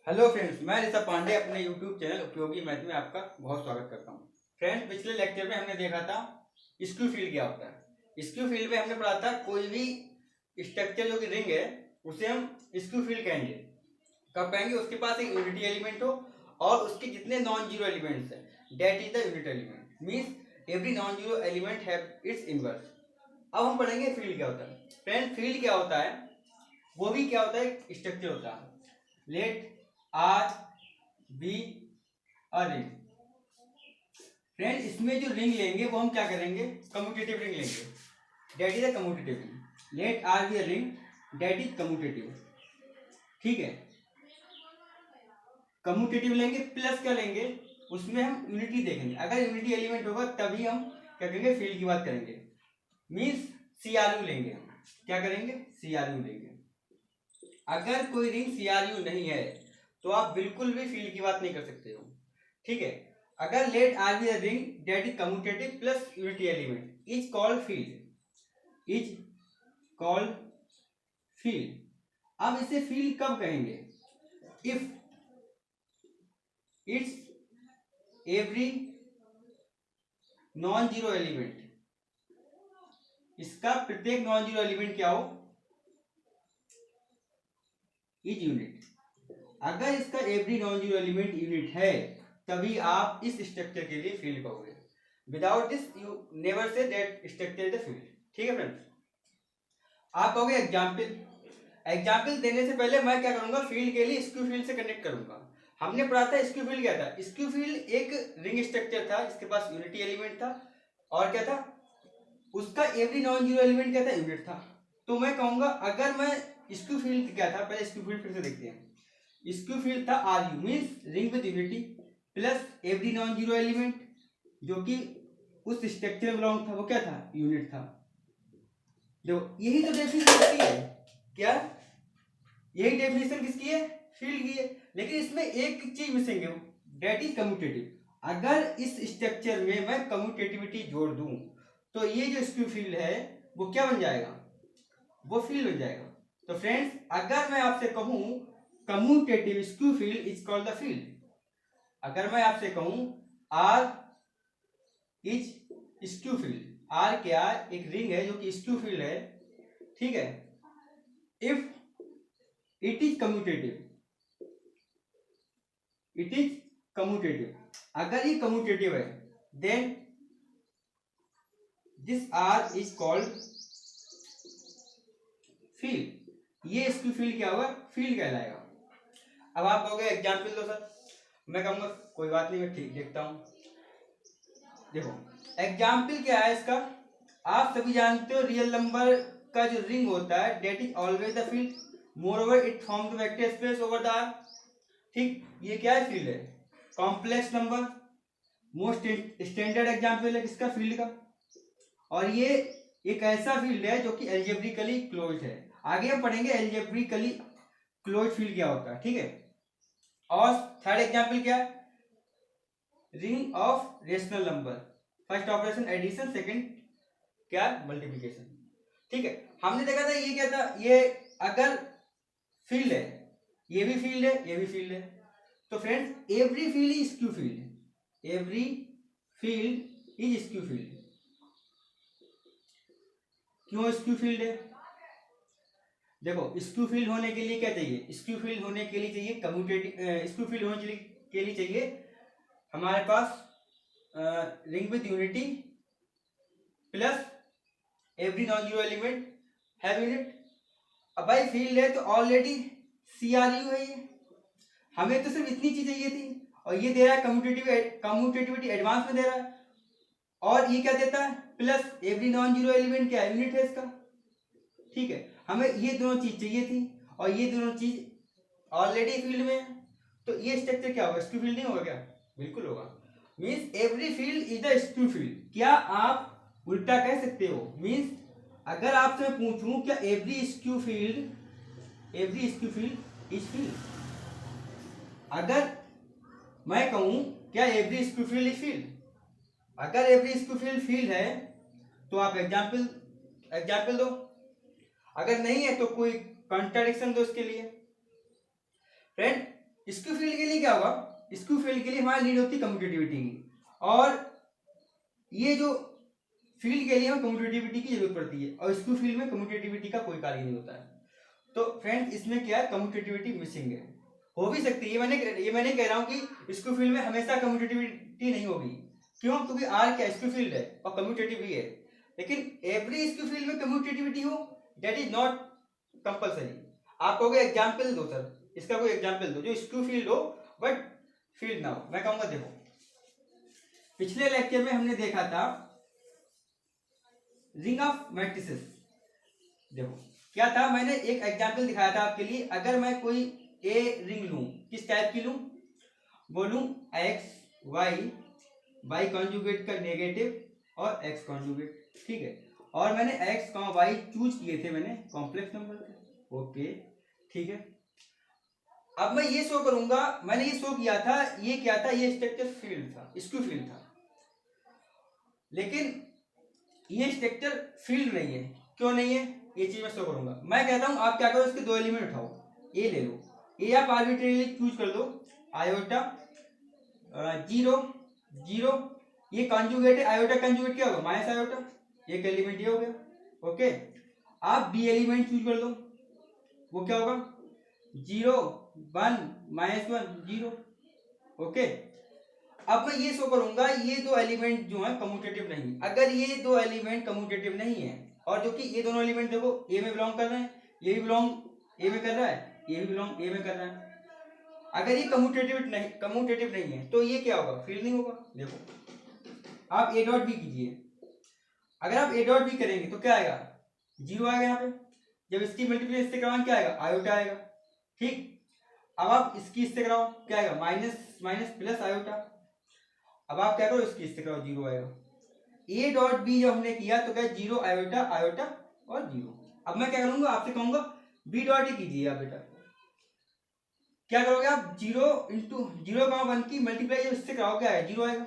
Hello friends, मैं ऋषभ पांडे अपने YouTube channel उपयोगी मैथ में आपका बहुत स्वागत करता हूं। फ्रेंड्स, पिछले लेक्चर में हमने देखा था स्क्यू फील्ड क्या होता है। स्क्यू फील्ड में हमने पढ़ा था कोई भी स्ट्रक्चर जो कि रिंग है उसे हम स्क्यू फील्ड कहेंगे। कब कहेंगे? उसके पास एक यूनिटी एलिमेंट हो और उसके जितने नॉन जीरो एलिमेंट्स हैं that is the unit element, means every non zero element have its inverse. अब हम पढ़ेंगे फील्ड क्या होता है। फ्रेंड, फील्ड क्या होता है? वो भी क्या होता है? स्ट्रक्चर होता है। Let R be a ring. Friend, इसमें जो रिंग लेंगे वो हम क्या करेंगे? कम्यूटेटिव रिंग लेंगे, that is a commutative ring. Let R be a ring that is commutative. ठीक है, कम्यूटेटिव लेंगे प्लस क्या लेंगे? उसमें हम यूनिटी देखेंगे। अगर यूनिटी एलिमेंट होगा तभी हम क्या करेंगे? फील्ड की बात करेंगे। मीन्स सीआरयू लेंगे हम। क्या करेंगे? सीआरयू लेंगे। अगर कोई रिंग सीआरयू नहीं है तो आप बिल्कुल भी फील्ड की बात नहीं कर सकते हो। ठीक है, अगर let R be ring that is commutative plus unity element is called field, is called field. अब इसे फील्ड कब कहेंगे? If it's every non zero element, इसका प्रत्येक नॉन जीरो एलिमेंट क्या हो? Is unit. अगर इसका every non zero element unit है तभी आप इस स्ट्रक्चर के लिए फील्ड कहोगे। Without this you never say that structure is the field. ठीक है फ्रेंड्स, आप कहोगे एग्जाम्पल। एग्जाम्पल देने से पहले मैं क्या करूंगा? फील्ड के लिए स्क्यू फील्ड से कनेक्ट करूंगा। हमने पढ़ा था स्क्यू फील्ड क्या था। स्क्यू फील्ड एक रिंग स्ट्रक्चर था, इसके पास यूनिटी एलिमेंट था और क्या था? उसका एवरी नॉन जीरो एलिमेंट क्या था? यूनिट था। तो मैं कहूंगा अगर मैं स्क्यू फील्ड क्या था, पहले स्क्यू फील्ड फिर से देखते हैं। स्क्यू फील्ड था R you, means ring with unity plus every non zero element जो कि उस स्ट्रक्चर में बिलोंग था, वो क्या था? यूनिट था। देखो, यही तो डेफिनेशन किसकी है? क्या यही डेफिनेशन किसकी है? फील्ड की है। लेकिन इसमें एक चीज मिसिंग है, डेट इज कम्यूटेटिव। अगर इस स्ट्रक्चर में मैं कम्यूटेटिविटी जोड़ दूं तो ये जो स्क्यू फील्ड है वो क्या बन जाएगा? वो फील्ड बन जाएगा। तो फ्रेंड्स, अगर मैं आपसे कहूं commutative skew field is called the field, अगर मैं आपसे कहूं R is skew field, R क्या? एक रिंग है जो कि स्क्यू फील्ड है। ठीक है, if it is commutative, it is commutative, अगर ये कम्यूटेटिव है then this R is called field. ये स्क्यू फील्ड क्या होगा? फील्ड कहलाएगा। अब आप कहोगे एग्जाम्पल दो सर। मैं कहूंगा कोई बात नहीं, मैं ठीक देखता हूं। देखो, एग्जाम्पल क्या है इसका? आप सभी जानते हो रियल नंबर का जो रिंग होता है that is always the field, more over it form the vector space over the R. ठीक, ये क्या है? फील्ड है। Complex number most standard example है किसका? फील्ड का। और ये एक ऐसा फील्ड है जो कि एल्जेब्रिकली क्लोज्ड है। आगे हम पढ़ेंगे एल्जेब्रिकली क्लोज्ड फील्ड क्या होता है। ठीक है, और थर्ड एग्जाम्पल क्या है? Ring of rational number, first operation addition, second क्या? मल्टीप्लिकेशन। ठीक है, हमने देखा था ये क्या था? ये अगर फील्ड है, ये भी फील्ड है, ये भी फील्ड है। तो friends, every field is skew field, every field is skew field. क्यों स्क्यू फील्ड है? देखो, स्क्यू फील्ड होने के लिए क्या चाहिए? स्क्यू फील्ड होने के लिए चाहिए कम्यूटेटिव, स्क्यू फील्ड होने के लिए चाहिए हमारे पास ring with unity plus every non zero element have unit. अब भाई फील्ड है तो ऑलरेडी सीआरयू है ये, हमें तो सिर्फ इतनी चीज चाहिए थी और ये दे रहा है कम्यूटेटिविटी एडवांस में दे रहा है। और ये क्या देता है? Plus every non zero element क्या? यूनिट है इसका। ठीक है, हमें ये दोनों चीज चाहिए थी और ये दोनों चीज ऑलरेडी फील्ड में है। तो ये स्ट्रक्चर क्या होगा? स्क्यू फील्ड नहीं होगा क्या? बिल्कुल होगा। Means every field is the skew field. क्या आप उल्टा कह सकते हो? मीन्स अगर आपसे मैं पूछूं क्या every skew field is field, अगर मैं कहूं क्या every skew field is field, अगर एवरी स्क्यू फील्ड है तो आप एग्जाम्पल दो। अगर नहीं है तो कोई कॉन्ट्राडिक्शन दो इसके लिए। फ्रेंड, स्क्यू फील्ड के लिए क्या होगा, स्क्यू फील्ड के लिए हमारी नीड होती है कम्यूटेटिविटी की, और ये जो फील्ड के लिए हमें कम्यूटेटिविटी की जरूरत पड़ती है, और स्क्यू फील्ड में कम्यूटेटिविटी का कोई कार्य नहीं होता है। तो फ्रेंड्स इसमें क्या है, कम्यूटेटिविटी मिसिंग है। हो भी सकती है, ये मैंने कह रहा हूँ कि स्क्यू फील्ड में हमेशा कम्यूटेटिविटी नहीं होगी। क्यों? क्योंकि आर क्या स्क्यू फील्ड है और कम्यूटेटिव भी है, लेकिन एवरी स्क्यू फील्ड में कम्यूटेटिविटी हो दैट इज नॉट कंपल्सरी। आप कहोगे एग्जाम्पल दो सर, इसका कोई एग्जाम्पल दो जो स्क्यू फील्ड हो बट फील्ड ना हो। मैं कहूंगा देखो, पिछले लेक्चर में हमने देखा था रिंग ऑफ मैट्रिसेस। देखो क्या था, मैंने एक एग्जाम्पल दिखाया था आपके लिए। अगर मैं कोई ए रिंग लूं, किस टाइप की लूं, बोलूं एक्स वाई, वाई कॉन्जुगेट का नेगेटिव और एक्स कॉन्जुगेट, ठीक है, और मैंने एक्स का वाई चूज किए थे मैंने कॉम्प्लेक्स नंबर थे, ओके ठीक है। अब मैं ये शो करूंगा, मैंने ये शो किया था, ये क्या था, ये स्ट्रक्चर फील्ड था, स्क्यू फील्ड था, लेकिन ये स्ट्रक्चर फील्ड नहीं है। क्यों नहीं है, ये चीज मैं शो करूंगा। मैं कहता हूं आप क्या करो, इसके दो एलिमेंट उठाओ, ए ले लो, ए आप आर्बिट्रेरीली चूज कर दो, आयोटा 0 0, ये कॉन्जुगेट है, आयोटा कॉन्जुगेट क्या होगा, माइनस आयोटा, एक एलिमेंट ये हो गया, ओके। आप बी एलिमेंट चूज कर दो, वो क्या होगा 0 1 -1 0, ओके। अब मैं ये शो करूंगा ये दो एलिमेंट जो है कम्यूटेटिव नहीं। अगर ये दो एलिमेंट कम्यूटेटिव नहीं है, और जो कि ये दोनों एलिमेंट देखो ए में बिलोंग कर रहे हैं, ये भी बिलोंग ए में कर रहा है, ये भी बिलोंग ए में कर रहा है, अगर ये कम्यूटेटिव नहीं है तो ये क्या होगा, फील्ड नहीं होगा। देखो आप ए डॉट बी कीजिए, अगर आप ए डॉट बी करेंगे तो क्या आएगा, 0 आएगा यहाँ पे। जब इसकी मल्टीप्लाई इससे कराओ क्या आएगा, आयोटा आएगा, ठीक। अब आप इसकी इससे कराओ क्या आएगा, माइनस माइनस प्लस आयोटा। अब आप क्या करो, इसकी इससे कराओ 0 आएगा। ए डॉट बी जब हमने किया तो क्या 0 आयोटा आयोटा और 0। अब मैं क्या करूंगा, आपसे कहूंगा बी डॉट ही कीजिए आप बेटा। क्या करोगे आप, 0 इंटू 0,1 की मल्टीप्लाई जब इससे कराओ क्या आएगा, 0 आएगा,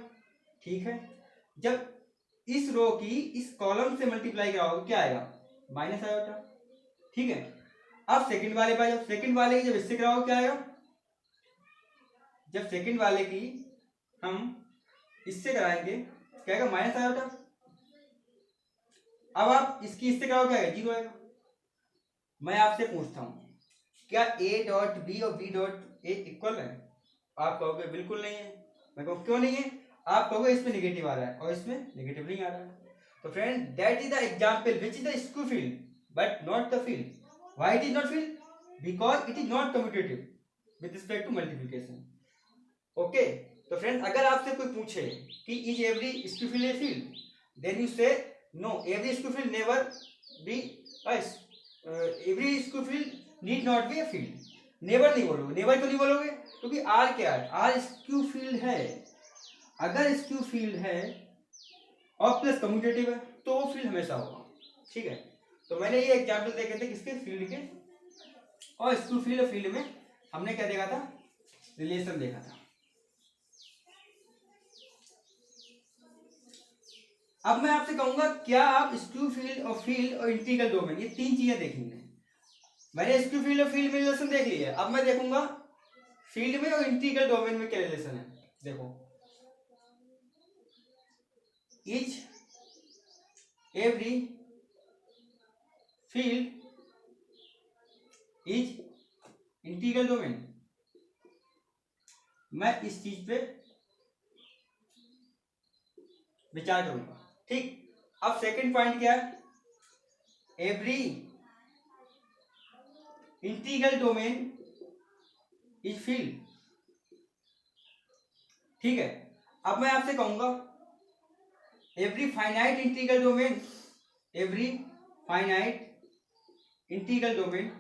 ठीक है। जब इस रो की इस कॉलम से मल्टीप्लाई कराओगे क्या आएगा, माइनस आयोटा, ठीक है। अब सेकंड वाले बाय, जब सेकंड वाले की जब इससे कराओगे क्या आएगा, जब सेकंड वाले की हम इससे कराएंगे क्या आएगा, माइनस आयोटा। अब आप इसकी इससे कराओगे क्या आएगा, 0 आएगा। मैं आपसे पूछता हूं क्या ए डॉट बी और बी डॉट ए इक्वल है, आप कहोगे बिल्कुल नहीं है। मैं कहूँ क्यों नहीं है, आप कहोगे इसमें नेगेटिव आ रहा है और इसमें नेगेटिव नहीं आ रहा है। तो friend that is the example which is the skew field but not the field. Why it is not field, because it is not commutative with respect to multiplication, okay. तो friend अगर आपसे कोई पूछे कि is every skew field a field, then you say no, every skew field never be every skew field need not be a field. Never नहीं बोलोगे, never क्यों नहीं बोलोगे, क्योंकि आर क्या है, आर स्क्यू फील्ड है। अगर स्क्यू फील्ड है और प्लस कम्यूटेटिव है तो वो फील्ड हमेशा होगा, ठीक है। तो मैंने ये एग्जांपल देखे थे किसके, फील्ड के, और स्क्यू फील्ड और फील्ड में हमने क्या देखा था, रिलेशन देखा था। अब मैं आपसे कहूंगा क्या आप स्क्यू फील्ड और फील्ड और इंटीग्रल डोमेन ये तीन चीजें देखेंगे। मैंने स्क्यू फील्ड और फील्ड में रिलेशन देख लिया, अब मैं देखूंगा फील्ड में और इंटीग्रल डोमेन में क्या रिलेशन है। देखो is every field is integral domain. मैं इस चीज पे विचार करूंगा, ठीक। अब सेकंड पॉइंट क्या है, every integral domain is field, ठीक है। अब मैं आपसे कहूंगा every finite integral domain, every finite integral domain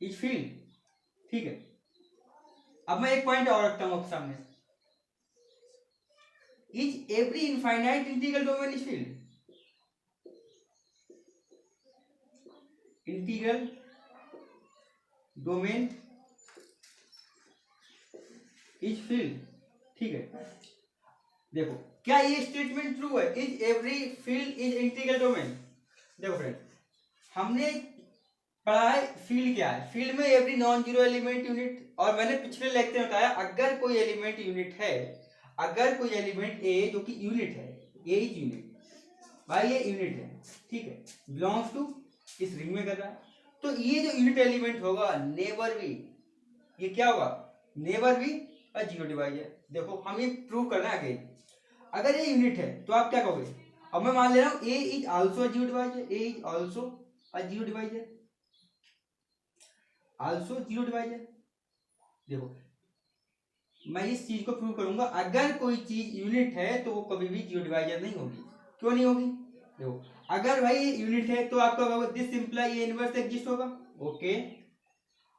is field, ठीक है। अब मैं एक पॉइंट और रखता हूं आपके सामने, is every infinite integral domain is field, integral domain is field, ठीक है। देखो क्या ये स्टेटमेंट ट्रू है, is every field is integral domain. देखो फ्रेंड हमने पढ़ा है फील्ड क्या है। फील्ड में every non zero element unit, और मैंने पिछले लेक्चर में बताया अगर कोई एलिमेंट यूनिट है, अगर कोई एलिमेंट ए जो कि यूनिट है, ए इज यूनिट, भाई ये यूनिट है, ठीक है, बिलोंग्स टू इस रिंग में कर रहा है, तो ये जो यूनिट एलिमेंट होगा नेवर बी, ये क्या होगा, never be a zero divisor. देखो हम ये प्रूव करना है अगेन, अगर ये यूनिट है तो आप क्या कहोगे, अब मैं मान ले रहा हूं A is also a zero divisor, A is also a zero divisor, also zero divisor. देखो मैं इस चीज को प्रूव करूंगा, अगर कोई चीज यूनिट है तो वो कभी भी जीरो डिवाइजर नहीं होगी। क्यों नहीं होगी, देखो अगर भाई ये यूनिट है तो आपका होगा दिस इंप्लाई ये इनवर्स एग्जिस्ट होगा, ओके।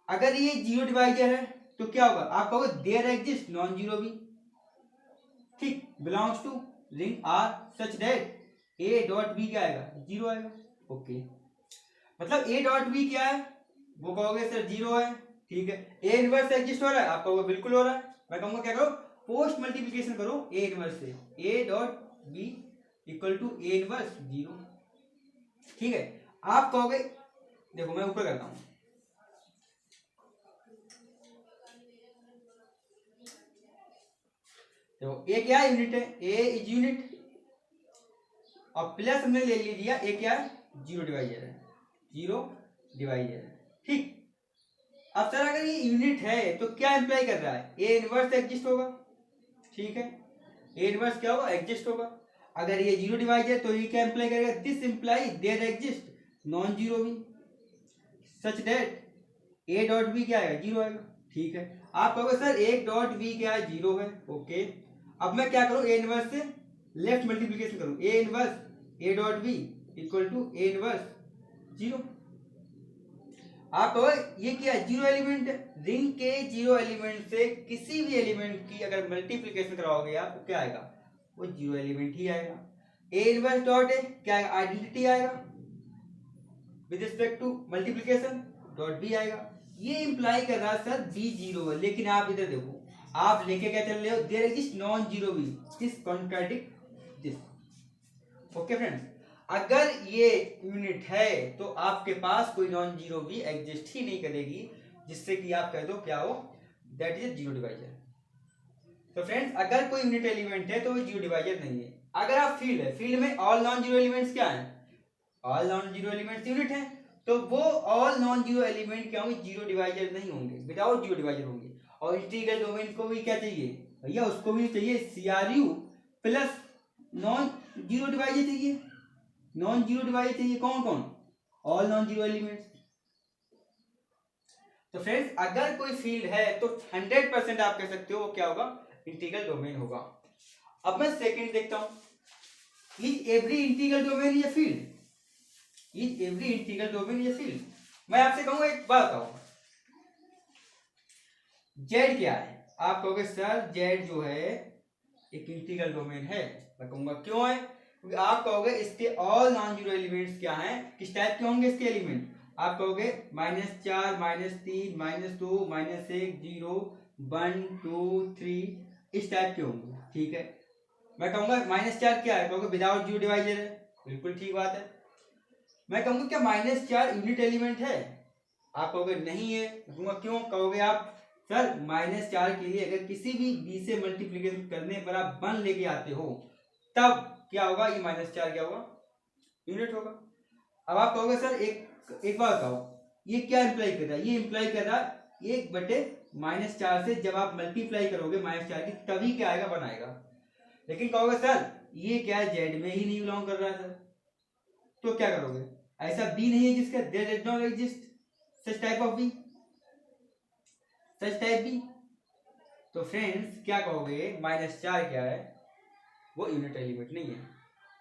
अगर ये जीरो डिवाइजर है तो क्या होगा, आप कहोगे देयर एग्जिस्ट नॉन जीरो भी, ठीक, belongs to ring R such that A dot B क्या आएगा, जीरो आएगा, ओके। मतलब ए डॉट बी क्या है, वो कहोगे सर जीरो है, ठीक है। ए इनवर्स एग्जिस्ट हो रहा है, आप कहोगे बिल्कुल हो रहा है। मैं कहूंगा क्या करो, पोस्ट मल्टीप्लिकेशन करो ए इनवर्स से, A dot B equal to A inverse zero, ठीक है। आप कहोगे, देखो मैं ऊपर करता हूं, देखो ए क्या है, यूनिट है, ए इज यूनिट, और प्लस हमने ले लिया ए क्या है, जीरो डिवाइजर है, जीरो डिवाइजर है, ठीक। अब सर अगर ये यूनिट है तो क्या इंप्लाई कर रहा है, ए इनवर्स एग्जिस्ट होगा, ठीक है, ए इनवर्स क्या होगा, एग्जिस्ट होगा। अगर ये जीरो डिवाइजर तो ये क्या इंप्लाई करेगा, this imply there exist non zero भी such that A dot B क्या आएगा, जीरो आएगा, ठीक है। आप कहोगे सर ए डॉट बी क्या है, जीरो है, ओके। अब मैं क्या करूं, ए इनवर्स से लेफ्ट मल्टीप्लिकेशन करूं, A inverse A dot B equal to A inverse zero. आप कहोगे ये क्या है, जीरो एलिमेंट है, रिंग के जीरो एलिमेंट से किसी भी एलिमेंट की अगर मल्टीप्लिकेशन कराओगे आप तो क्या आएगा, वो जीरो एलिमेंट ही आएगा। ए इनवर्स डॉट ए क्या आएगा, आइडेंटिटी आएगा, with respect to multiplication dot B आएगा। ये इंप्लाई कर रहा है सर बी जीरो है, लेकिन आप इधर देखो, आप लेके क्या चल रहे हो, there exist non zero B, this contradict this, okay friends. अगर ये यूनिट है तो आपके पास कोई नॉन जीरो भी एग्जिस्ट ही नहीं करेगी, जिससे कि आप कह दो क्या हो, दैट इज जीरो डिवाइजर। तो फ्रेंड्स अगर कोई यूनिट एलिमेंट है तो वो जीरो डिवाइजर नहीं है। अगर आप फील्ड है, फील्ड में ऑल नॉन जीरो एलिमेंट्स क्या है, all non zero elements unit है, तो वो ऑल नॉन जीरो एलिमेंट क्या होंगे, जीरो डिवाइजर नहीं होंगे, विदाउट जीरो डिवाइजर होंगे। और इंटीग्रल डोमेन को भी क्या चाहिए भैया, उसको भी चाहिए CRU plus non zero divisor चाहिए, नॉन जीरो डिवाइजर चाहिए, कौन कौन, ऑल नॉन जीरो एलिमेंट्स। तो फ्रेंड्स अगर कोई फील्ड है तो 100% आप कह सकते हो वो क्या होगा, इंटीग्रल डोमेन होगा। अब मैं सेकंड देखता हूं, इज एवरी इंटीग्रल डोमेन ये field, is every integral domain ये फील्ड। मैं आपसे कहूंगा एक बात बताओ, जेड क्या है, आप कहोगे सर जेड जो है एक इंटीग्रल डोमेन है। मैं कहूंगा क्यों है, क्योंकि आप कहोगे इसके ऑल नॉन जीरो एलिमेंट्स क्या हैं, किस टाइप के होंगे इसके एलिमेंट, आप कहोगे -4 -3 -2 -1 0 1 2 3 इस टाइप के होंगे, ठीक है। मैं कहूंगा -4 क्या है, कहोगे विदाउट जीरो डिवाइजर है, बिल्कुल ठीक बात है। मैं कहूंगा क्या -4 यूनिट एलिमेंट है, आप कहोगे नहीं है। कहूंगा क्यों, कहोगे आप सर -4 के लिए अगर किसी भी बी से मल्टीप्लिकेशन करने पर आप 1 लेके आते हो तब क्या होगा, ये -4 क्या होगा, यूनिट होगा। अब आप कहोगे सर एक बात बताओ, ये क्या इंप्लाई कर रहा है, ये इंप्लाई कर रहा है 1/-4 से जब आप मल्टीप्लाई करोगे -4 की तभी क्या आएगा, 1 आएगा। लेकिन कहोगे सर ये क्या है, जेड में ही नहीं बिलोंग कर रहा है सर, तो क्या करोगे, ऐसा बी नहीं है जिसका there does not exist such type of B, such type B. तो फ्रेंड्स क्या कहोगे, -4 क्या है, वो यूनिट एलिमेंट नहीं है।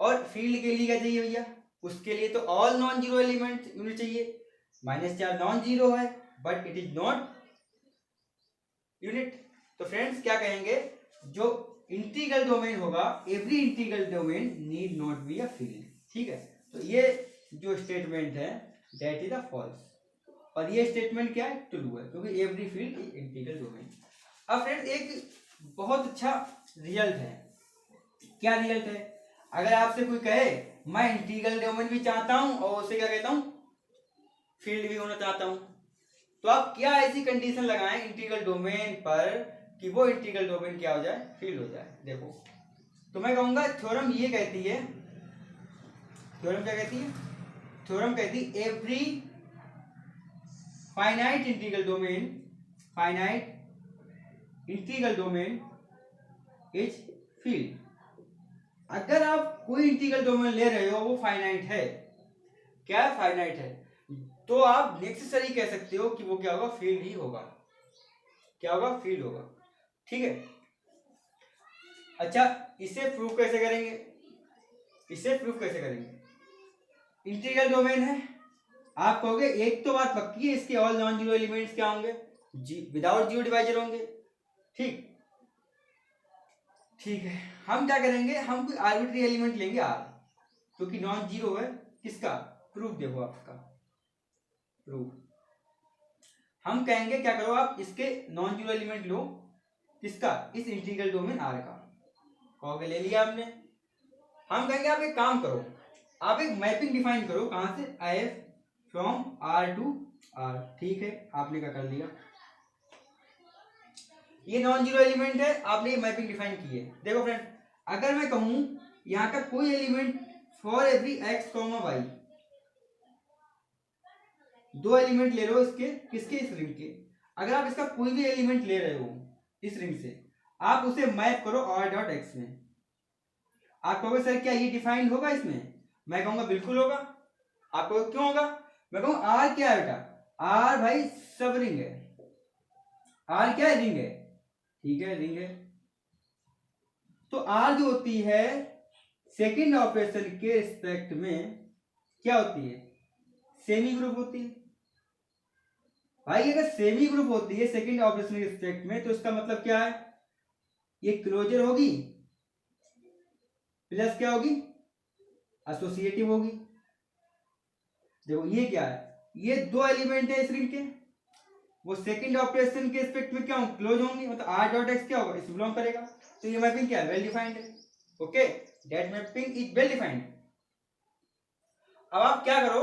और फील्ड के लिए क्या चाहिए भैया, उसके लिए तो all non zero element unit चाहिए। -4 नॉन जीरो है but it is not unit. तो फ्रेंड्स क्या कहेंगे, जो इंटीग्रल डोमेन होगा, every integral domain need not be a field, ठीक है। तो ये जो स्टेटमेंट है दैट इज अ फॉल्स, और ये स्टेटमेंट क्या है, ट्रू है, क्योंकि every field is integral domain. अब फ्रेंड्स एक बहुत अच्छा रिजल्ट है, क्या रिजल्ट है, अगर आपसे कोई कहे मैं इंटीग्रल डोमेन भी चाहता हूं और उसे क्या कहता हूं, फील्ड भी होना चाहता हूं, तो आप क्या ऐसी कंडीशन लगाएं इंटीग्रल डोमेन पर कि वो इंटीग्रल डोमेन क्या हो जाए, फील्ड हो जाए। देखो, तो मैं कहूंगा थ्योरम ये कहती है, थ्योरम क्या कहती है, थ्योरम कहती है every finite integral domain, finite integral domain is field. अगर आप कोई इंटीग्रल डोमेन ले रहे हो वो फाइनाइट है, क्या है, फाइनाइट है, तो आप नेसेसरी कह सकते हो कि वो क्या होगा, फील्ड ही होगा। क्या होगा, फील्ड होगा। ठीक है। अच्छा, इसे प्रूव कैसे करेंगे, इसे प्रूव कैसे करेंगे, इंटीग्रल डोमेन है, आप कहोगे एक तो बात पक्की है, इसके ऑल नॉन जीरो एलिमेंट्स क्या होंगे, विदाउट जीरो डिवाइजर होंगे। ठीक, ठीक है। हम क्या करेंगे, हम कोई आर्बिट्री एलिमेंट लेंगे आर, क्योंकि नॉन जीरो है, किसका, प्रूफ देखो आपका, प्रूफ हम कहेंगे क्या करो आप इसके नॉन जीरो एलिमेंट लो, किसका, इस इंटीग्रल डोमेन आर का, कहोगे ले लिया आपने। हम कहेंगे आप एक काम करो, आप एक मैपिंग डिफाइन करो, कहां से, F from R to R. ठीक है, आपने क्या कर लिया, ये नॉन जीरो एलिमेंट है, आपने ये मैपिंग डिफाइन की है। देखो फ्रेंड, अगर मैं कहूं यहाँ का कोई element for every X comma Y, दो एलिमेंट ले रहे हो इसके, किसके, इस रिंग के, अगर आप इसका कोई भी एलिमेंट ले रहे हो इस रिंग से, आप उसे मैप करो आर डॉट एक्स में। आप कहोगे सर क्या ये डिफाइंड होगा इसमें, मैं कहूंगा बिल्कुल होगा। आप कहोगे क्यों होगा, मैं कहूँ आर क्या है बेटा, आर भाई सब रिंग है, आर क्या है, रिंग है। ठीक है, रिंग है, तो आर जो होती है सेकंड ऑपरेशन के रिस्पेक्ट में क्या होती है, सेमी ग्रुप होती है। भाई अगर सेमी ग्रुप होती है सेकंड ऑपरेशन के रिस्पेक्ट में, तो इसका मतलब क्या है, ये क्लोजर होगी प्लस क्या होगी, एसोसिएटिव होगी। देखो ये क्या है, ये दो एलिमेंट है इस रिंग के, वो सेकंड ऑपरेशन के रिस्पेक्ट में क्या होंगे, क्लोज होंगे, मतलब आर डॉट एक्स क्या होगा, इस बिलोंग करेगा। तो ये मैपिंग क्या है, वेल डिफाइंड है। Okay, that mapping is well defined. अब आप क्या करो,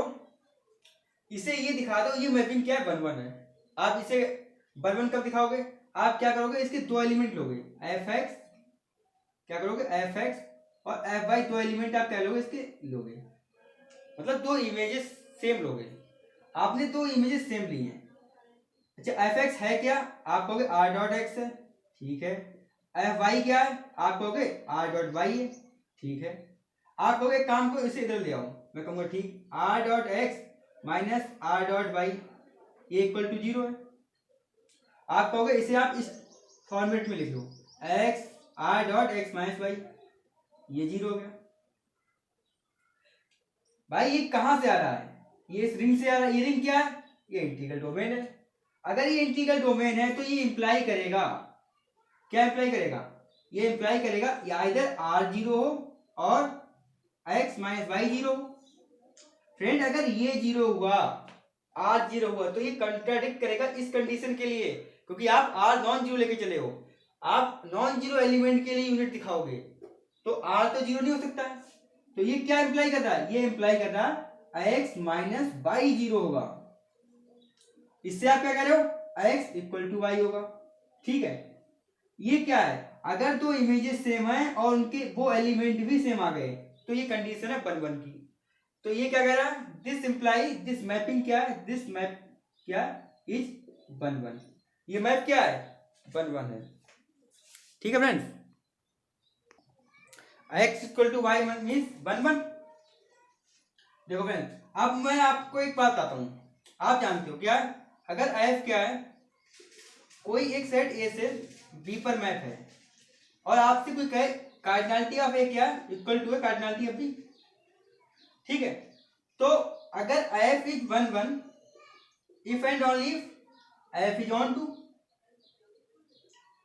इसे ये दिखा दो ये मैपिंग क्या है, 1 1 है। आप इसे 1 1 कब दिखाओगे, आप क्या करोगे, इसके दो एलिमेंट लोगे, एफ एक्स, क्या करोगे, एफ एक्स और एफ वाई, दो एलिमेंट आप क्या लोगे इसके, लोगे, मतलब दो इमेजेस सेम लोगे। आपने दो इमेजेस सेम ली हैं। अच्छा, एफ एक्स है क्या, आप कहोगे आर डॉट एक्स है, ठीक है। एफ वाई क्या है, आप कहोगे आर डॉट वाई है, ठीक है। आप कहोगे काम को इसे इधर ले आओ, मैं कहूंगा ठीक, R dot X minus R dot Y ये इक्वल टू 0 है। आप कहोगे इसे आप इस फॉर्मेट में लिख लो, X R dot X minus Y, ये 0 हो गया। भाई ये कहां से आ रहा है, ये इस रिंग से आ रहा है। ये रिंग क्या है, ये इंटीग्रल डोमेन है। अगर ये इंटीग्रल डोमेन है तो ये इंप्लाई करेगा, क्या इंप्लाई करेगा, ये इंप्लाई करेगा या इधर आर 0 हो और एक्स माइनस वाई 0 हो। फ्रेंड अगर ये 0 हुआ, आर 0 हुआ, तो ये कंट्राडिक्ट करेगा इस कंडीशन के लिए, क्योंकि आप आर नॉन जीरो लेके चले हो, आप नॉन जीरो एलिमेंट के लिए यूनिट दिखाओगे, तो आर तो 0 नहीं हो सकता है। तो ये क्या इंप्लाई कर रहा है, ये इंप्लाई कर रहा है एक्स माइनस वाई 0 होगा। इससे आप क्या कह रहे हो, x इक्वल टू वाई होगा। ठीक है, ये क्या है, अगर दो इमेजेस सेम है और उनके वो एलिमेंट भी सेम आ गए, तो ये कंडीशन है 1 1 की। तो ये क्या कह रहा है, दिस इंप्लाई, दिस मैपिंग क्या है, दिस मैप क्या इज 1 1, ये मैप क्या है 1 1 है। ठीक है friends, x equal to Y means 1 1। देखो फ्रेंड्स, अब मैं आपको एक बात बताता हूं, आप जानते हो क्या है, अगर f क्या है, कोई एक सेट a से b पर मैप है और आपसे कोई कहे कार्डिनलिटी ऑफ a क्या है, इक्वल टू है कार्डिनलिटी ऑफ b। ठीक है, तो अगर f is 1 1 if and only f is onto.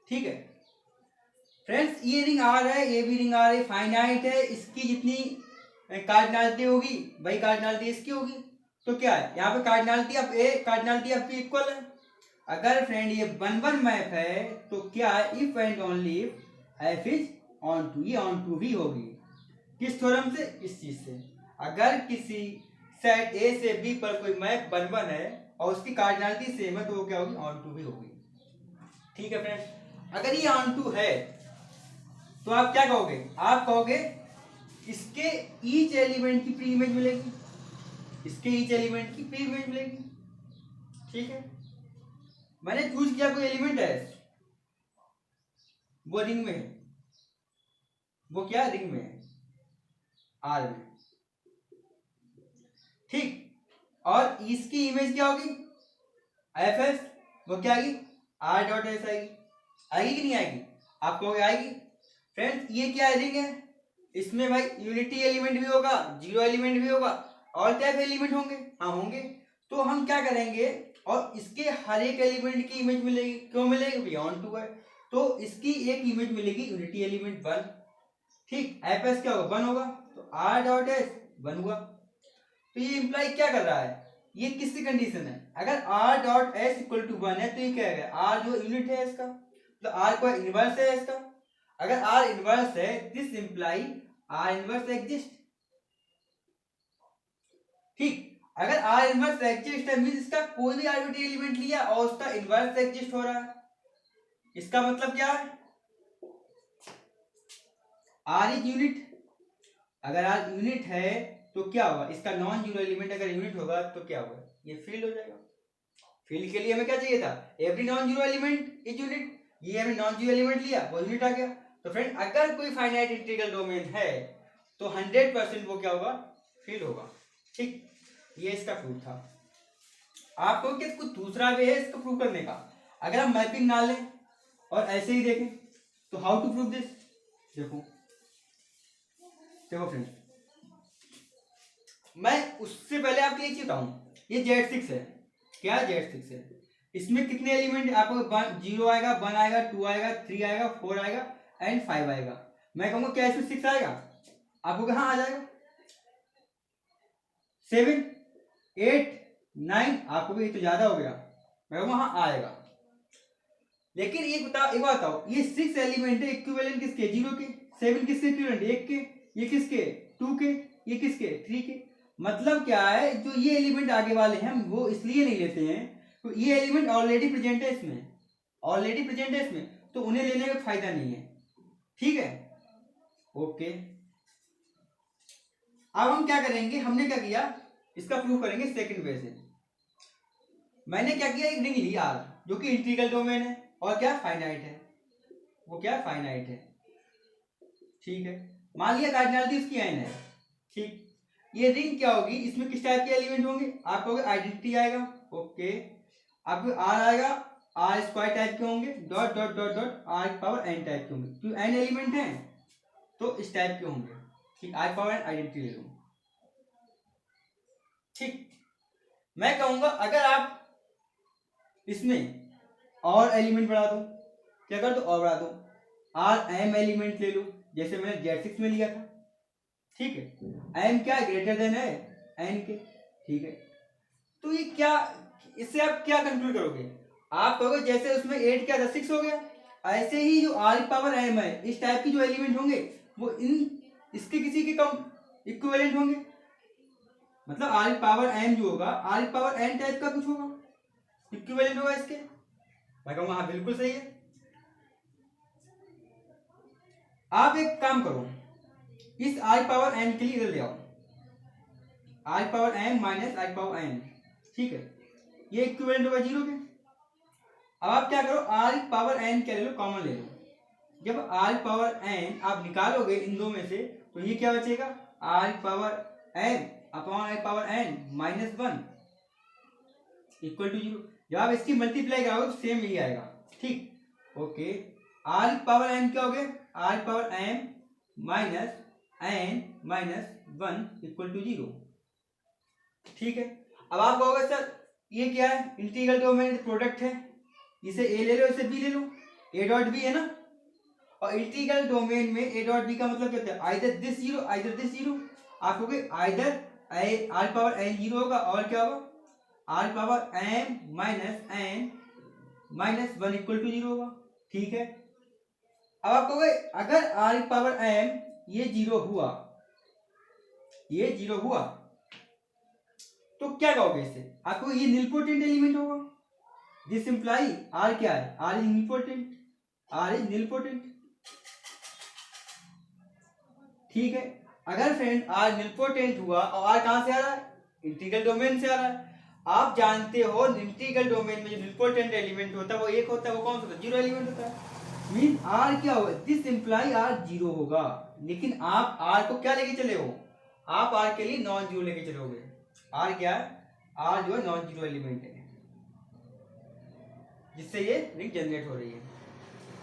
ठीक है फ्रेंड्स, ये रिंग आर है, ये भी रिंग आर है, फाइनाइट है, इसकी जितनी कार्डिनलिटी होगी वही कार्डिनलिटी इसकी होगी। तो क्या है यहाँ पे cardinality of A cardinality of B equal है। अगर फ्रेंड ये 1 1 मैप है तो क्या है, if and only F is onto, ये ऑन टू भी होगी। किस थ्योरम से, इस चीज से, अगर किसी सेट ए से बी पर कोई मैप बन वन है और उसकी कार्डिनलिटी सेम है तो वो क्या होगी, ऑन टू भी होगी। ठीक है फ्रेंड्स, अगर ये ऑन टू है तो आप क्या कहोगे, आप कहोगे इसके ईच एलिमेंट की प्री इमेज मिलेगी, इसके ईच एलिमेंट की प्री इमेज मिलेगी। ठीक है, मैंने चूज किया कोई एलिमेंट है, वो रिंग में है, वो क्या रिंग में है, आर में। ठीक, और इसकी इमेज क्या होगी, एफ एस, वो क्या आएगी, आर डॉट एस आएगी। आएगी कि नहीं आएगी, आप कहोगे आएगी। फ्रेंड्स ये क्या रिंग है, इसमें भाई यूनिटी एलिमेंट भी होगा, जीरो एलिमेंट भी होगा, और टाइप एलिमेंट होंगे, हाँ होंगे। तो हम क्या करेंगे, और इसके हर एक एलिमेंट की इमेज मिलेगी, क्यों मिलेगी, बियॉन्ड टू है तो इसकी एक इमेज मिलेगी यूनिटी एलिमेंट 1। ठीक, एफ एस क्या होगा, 1 होगा, तो आर डॉट एस 1 हुआ। तो ये इंप्लाई क्या कर रहा है, ये किसकी कंडीशन है, अगर R dot S equal to 1 है तो ये क्या है, आर जो यूनिट है इसका, तो आर को इनवर्स है इसका। अगर आर इनवर्स है, this imply are inverse exist. ठीक, अगर आर इनवर्स एग्जिस्ट है मींस इसका कोई भी आर्बिट्री एलिमेंट लिया और उसका इनवर्स एग्जिस्ट हो रहा है। इसका मतलब क्या है, आर इज यूनिट। अगर आर यूनिट है तो क्या होगा, इसका नॉन जीरो एलिमेंट अगर यूनिट होगा तो क्या होगा, ये फील्ड हो जाएगा। फील्ड के लिए हमें क्या चाहिए था, every non zero element is unit, ये हमने नॉन जीरो एलिमेंट लिया वो यूनिट आ गया। तो फ्रेंड अगर कोई फाइनाइट इंटीग्रल डोमेन है तो 100% वो क्या होगा, फील्ड होगा। ठीक, ये इसका प्रूफ था। आपको क्या कुछ दूसरा वे है इसको प्रूव करने का, अगर हम मैपिंग ना लें और ऐसे ही देखें तो हाउ टू प्रूव दिस। देखो देखो फ्रेंड, मैं उससे पहले आपके लिए बताऊं, ये Z6 है, क्या Z6 है, इसमें कितने एलिमेंट आपको, 0 आएगा, 1 आएगा, 2 आएगा, 3 आएगा, 4 आएगा एंड 5 आएगा। मैं कहूंगा क्या इसमें 6 आएगा, आपको हाँ आ जाएगा। 7 8 9, आपको भी तो ज्यादा हो गया, मैं कहूंगा हाँ आएगा। लेकिन एक बात बताओ, ये 6 एलिमेंट है इक्विवेलेंट किसके, 0 के, 7 किसके इक्विवेलेंट, 1 के, ये किसके 2 के, ये किसके 3 के। मतलब क्या है, जो ये एलिमेंट आगे वाले हैं वो इसलिए नहीं लेते हैं तो ये एलिमेंट ऑलरेडी प्रेजेंट है इसमें, ऑलरेडी प्रेजेंट है इसमें, तो उन्हें लेने का फायदा नहीं है। ठीक है, ओके। अब हम क्या करेंगे, हमने क्या किया, इसका प्रूफ करेंगे सेकंड वे से। मैंने क्या किया, एक रिंग ली आर जो कि इंटीग्रल डोमेन है और क्या फाइनाइट है, वो क्या फाइनाइट है। ठीक है, मान लिया कार्डिनलिटी इसकी n है। ठीक, ये रिंग क्या होगी, इसमें किस टाइप के एलिमेंट होंगे, आप कहोगे आइडेंटिटी आएगा, ओके, आपको आर आएगा, आर स्क्वायर टाइप के होंगे, dot dot dot dot R power n type के होंगे, क्यों n एलिमेंट है तो इस टाइप के होंगे। ठीक, आर पावर n आइडेंटिटी ले लो। ठीक, मैं कहूंगा अगर आप इसमें और एलिमेंट बढ़ा दो, क्या कर दो, और बढ़ा दो, आर एम एलिमेंट ले लो जैसे मैंने Z6 में लिया था। ठीक है, एम क्या ग्रेटर देन है एन के। ठीक है, तो ये क्या, इससे आप क्या कंक्लूड करोगे, आप कहोगे जैसे उसमें 8 क्या था 6 हो गया, ऐसे ही जो आर पावर एम है इस टाइप की जो एलिमेंट होंगे वो इसके किसी के कम इक्विवेलेंट होंगे। मतलब आर पावर एम जो होगा आर पावर एन टाइप का कुछ होगा, इक्विवेलेंट होगा इसके। मैं कहूँगा हाँ बिल्कुल सही है। आप एक काम करो, इस आई पावर एन के लिए इधर ले आओ, आई पावर एम माइनस आई पावर एन। ठीक है, ये इक्विवेलेंट होगा 0 के। अब आप क्या करो, आर पावर एन क्या ले लो, कॉमन ले लो। जब आर पावर एन आप निकालोगे इन दो में से तो ये क्या बचेगा, R power N upon I power N minus 1 equal to 0। जब आप इसकी मल्टीप्लाई करोगे तो सेम ही आएगा। ठीक, ओके, आर पावर एन क्या हो गया, R power M minus N minus 1 equal to 0। ठीक है, अब आप कहोगे सर ये क्या है, इंटीग्रल डोमेन प्रोडक्ट है, इसे ए ले लो इसे बी ले लो, ए डॉट बी है ना, और इंटीग्रल डोमेन में ए डॉट बी का मतलब क्या होता है, आइदर दिस 0 आइदर दिस 0। आप कहोगे आइदर आर पावर एन 0 होगा और क्या होगा, R power M minus N minus 1 equal to 0 होगा। ठीक है, अब आप कहोगे अगर आर पावर एम ये 0 हुआ, ये 0 हुआ तो क्या कहोगे इससे? आपको ये निलपोटेंट एलिमेंट होगा। दिस इंप्लाई आर क्या है? R is nilpotent, R is nilpotent. ठीक है, अगर फ्रेंड आर निलपोटेंट हुआ और आर कहां से आ रहा है? इंटीग्रल डोमेन से आ रहा है। आप जानते हो इंटीग्रल डोमेन में जो निलपोटेंट एलिमेंट होता है वो एक होता है, वो कौन सा होता है? जीरो एलिमेंट होता है। मीन आर क्या होगा? दिस इंप्लाई आर जीरो होगा, लेकिन आप आर को क्या लेके चले हो? आप आर के लिए नॉन जीरो लेके चलोगे। आर क्या है? आर जो है नॉन जीरो एलिमेंट है, जिससे ये रिंग जनरेट हो रही है।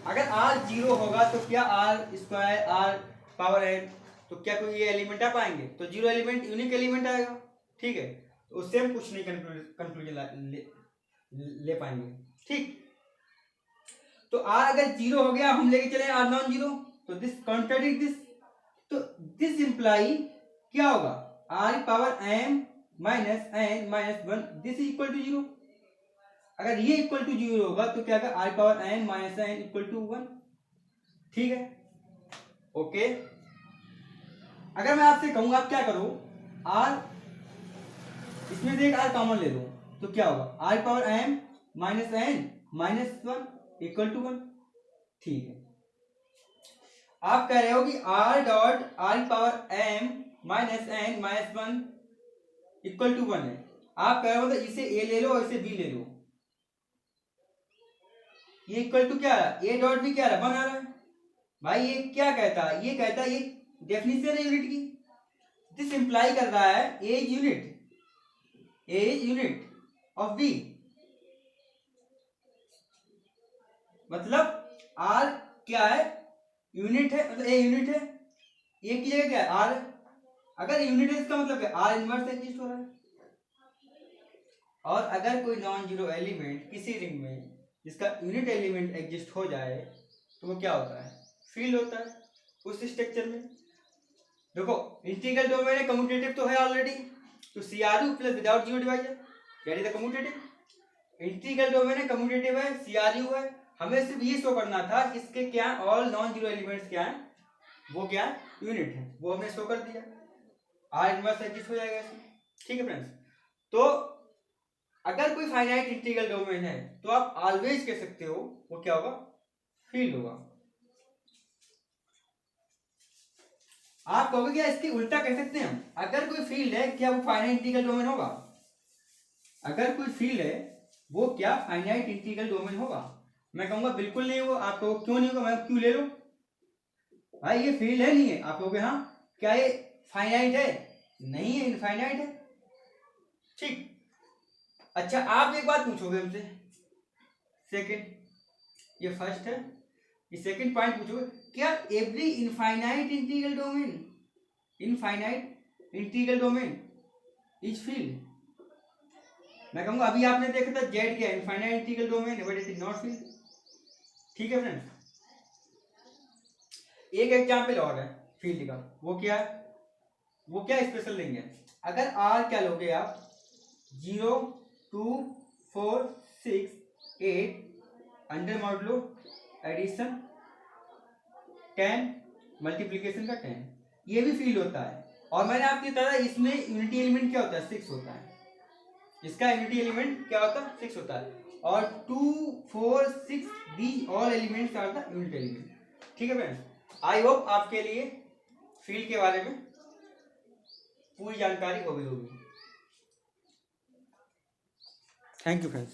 अगर आर जीरो होगा तो क्या R square R power N, तो क्या कोई ये एलिमेंट आ पाएंगे? तो जीरो एलिमेंट यूनिक एलिमेंट आएगा। ठीक है, तो उससे हम कुछ नहीं कंक्लूजन ले पाएंगे। ठीक, तो आर अगर जीरो हो गया, हम लेके चले आर नॉन जीरो, तो दिस कॉन्ट्राडिक्ट दिस। तो दिस इंप्लाई क्या होगा? R power M minus N minus one, this is equal to zero. अगर ये इक्वल टू जीरो होगा तो क्या होगा? R power N minus N equal to one. ठीक है, ओके। अगर मैं आपसे कहूंगा आप क्या करो, आर इसमें से एक आर कॉमन ले लो, तो क्या होगा? R power M minus N minus one equal to one. ठीक है, आप कह रहे हो कि R dot R power M minus N minus one equal to one है। आप कह रहे हो मतलब इसे ए ले लो और इसे बी ले लो, ये इक्वल टू क्या आ रहा है? ए डॉट बी क्या आ रहा है? वन आ रहा है। भाई ये क्या कहता है? ये कहता है, ये डेफिनेशन है यूनिट की। दिस इंप्लाई कर रहा है A is unit, A is unit of B. मतलब आर क्या है? यूनिट है, मतलब ए यूनिट है, ए की जगह क्या है? आर। अगर यूनिट है इसका मतलब क्या? आर इनवर्स एग्जिस्ट हो रहा है। और अगर कोई नॉन जीरो एलिमेंट किसी रिंग में जिसका यूनिट एलिमेंट एग्जिस्ट हो जाए तो वो क्या होता है? फील्ड होता है उस स्ट्रक्चर में। देखो इंटीग्रल डोमेन है, कम्यूटेटिव तो है ऑलरेडी, तो CRU plus without zero divisor that is the commutative. Integral domain है, कम्यूटेटिव है, CRU है। हमें सिर्फ ये शो करना था इसके क्या ऑल नॉन जीरो एलिमेंट्स क्या है, वो क्या यूनिट है, वो हमने शो कर दिया। आर इनवर्स एग्जिस्ट हो जाएगा इसमें। ठीक है फ्रेंड्स, तो अगर कोई फाइनाइट इंटीग्रल डोमेन है तो आप ऑलवेज कह सकते हो वो क्या होगा? फील्ड होगा। आप कहोगे क्या इसके उल्टा कह सकते हैं हम? अगर कोई फील्ड है क्या वो फाइनाइट इंटीग्रल डोमेन होगा? अगर कोई फील्ड है वो क्या फाइनाइट इंटीग्रल डोमेन होगा? मैं कहूंगा बिल्कुल नहीं होगा। आप कहोगे क्यों नहीं होगा? मैं क्यों ले लो भाई, ये फील्ड है नहीं है। आप कहोगे हाँ, क्या ये फाइनाइट है? नहीं है, इनफाइनाइट है। ठीक, अच्छा आप एक बात पूछोगे हमसे, सेकंड, ये फर्स्ट है, ये सेकंड पॉइंट पूछोगे, क्या every infinite integral domain, infinite integral domain is field? मैं कहूंगा अभी आपने देखा था जेड क्या इनफाइनाइट इंटीग्रल डोमेन है, but it is not field. ठीक है फ्रेंड्स, एक एग्जांपल और है फील्ड का, वो क्या है? वो क्या स्पेशल लेंगे? अगर आर क्या लोगे आप? 0 2 4 6 8 अंडर मॉडुलो एडिशन 10 मल्टीप्लीकेशन का 10, ये भी फील्ड होता है। और मैंने आपको बताया इसमें यूनिटी एलिमेंट क्या होता है? 6 होता है। इसका यूनिटी एलिमेंट क्या होता है? 6 होता है। और 2 4 6 these all elements are the unit element. ठीक है फ्रेंड्स, आई होप आपके लिए फील्ड के बारे में पूरी जानकारी हो गई होगी। Thank you friends.